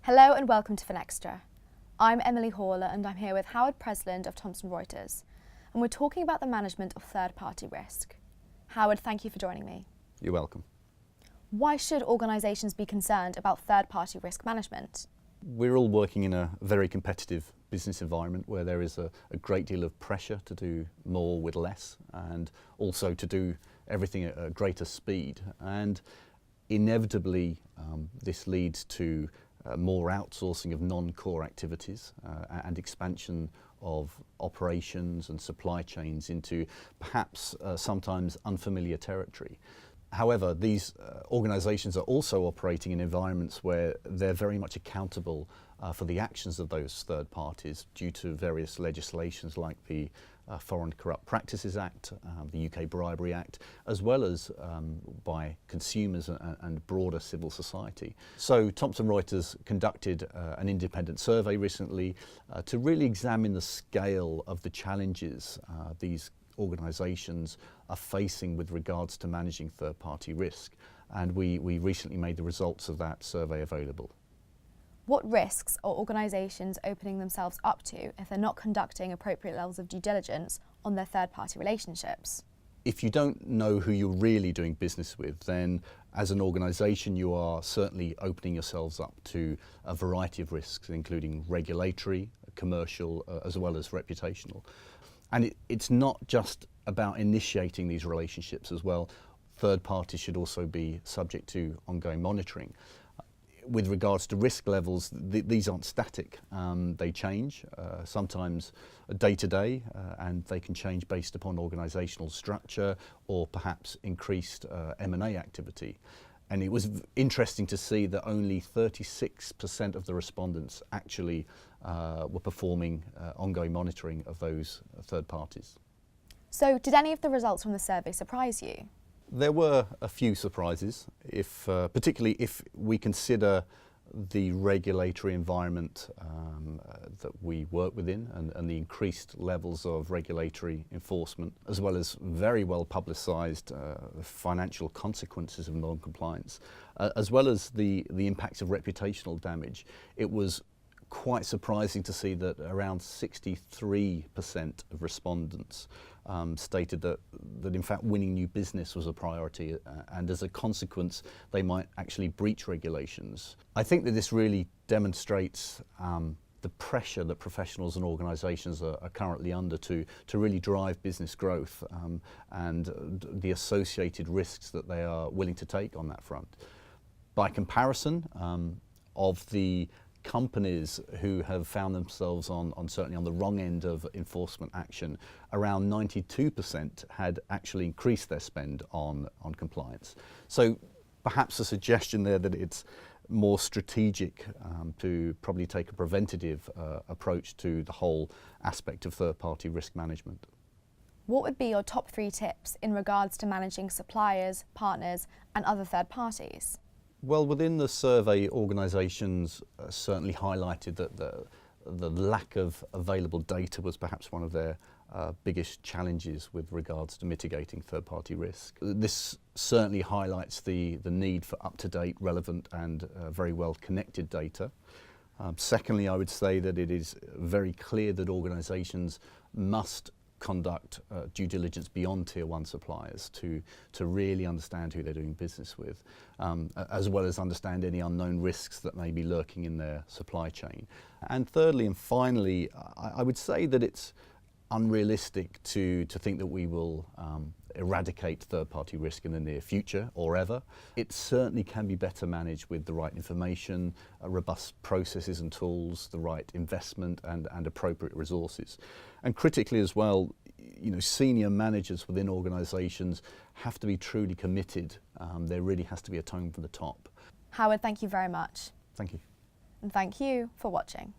Hello and welcome to Finextra. I'm Emily Horler and I'm here with Howard Presland of Thomson Reuters, and we're talking about the management of third-party risk. Howard, thank you for joining me. You're welcome. Why should organisations be concerned about third-party risk management? We're all working in a very competitive business environment where there is a great deal of pressure to do more with less, and also to do everything at a greater speed. And inevitably this leads to more outsourcing of non-core activities and expansion of operations and supply chains into perhaps sometimes unfamiliar territory. However, these organisations are also operating in environments where they're very much accountable for the actions of those third parties due to various legislations like the Foreign Corrupt Practices Act, the UK Bribery Act, as well as by consumers and broader civil society. So Thomson Reuters conducted an independent survey recently to really examine the scale of the challenges these organisations are facing with regards to managing third-party risk, and we recently made the results of that survey available. What risks are organisations opening themselves up to if they're not conducting appropriate levels of due diligence on their third-party relationships? If you don't know who you're really doing business with, then as an organisation you are certainly opening yourselves up to a variety of risks, including regulatory, commercial, as well as reputational. And it's not just about initiating these relationships as well. Third parties should also be subject to ongoing monitoring. With regards to risk levels, these aren't static. They change, sometimes day to day, and they can change based upon organisational structure or perhaps increased M&A activity. And it was interesting to see that only 36% of the respondents actually were performing ongoing monitoring of those third parties. So did any of the results from the survey surprise you? There were a few surprises, particularly if we consider the regulatory environment that we work within and the increased levels of regulatory enforcement, as well as very well publicised financial consequences of non-compliance, as well as the impacts of reputational damage. It was quite surprising to see that around 63% of respondents stated that in fact winning new business was a priority, and as a consequence they might actually breach regulations. I think that this really demonstrates the pressure that professionals and organisations are currently under to really drive business growth and the associated risks that they are willing to take on that front. By comparison, of the companies who have found themselves certainly on the wrong end of enforcement action, around 92% had actually increased their spend on compliance. So perhaps a suggestion there that it's more strategic to probably take a preventative approach to the whole aspect of third-party risk management. What would be your top 3 tips in regards to managing suppliers, partners and other third parties? Well, within the survey, organisations certainly highlighted that the lack of available data was perhaps one of their biggest challenges with regards to mitigating third-party risk. This certainly highlights the need for up-to-date, relevant and very well-connected data. Secondly, I would say that it is very clear that organisations must conduct due diligence beyond tier 1 suppliers to really understand who they're doing business with, as well as understand any unknown risks that may be lurking in their supply chain. And thirdly and finally, I would say that it's unrealistic to think that we will eradicate third-party risk in the near future or ever. It certainly can be better managed with the right information, robust processes and tools, the right investment and appropriate resources. And critically as well, senior managers within organisations have to be truly committed. There really has to be a tone from the top. Howard, thank you very much. Thank you. And thank you for watching.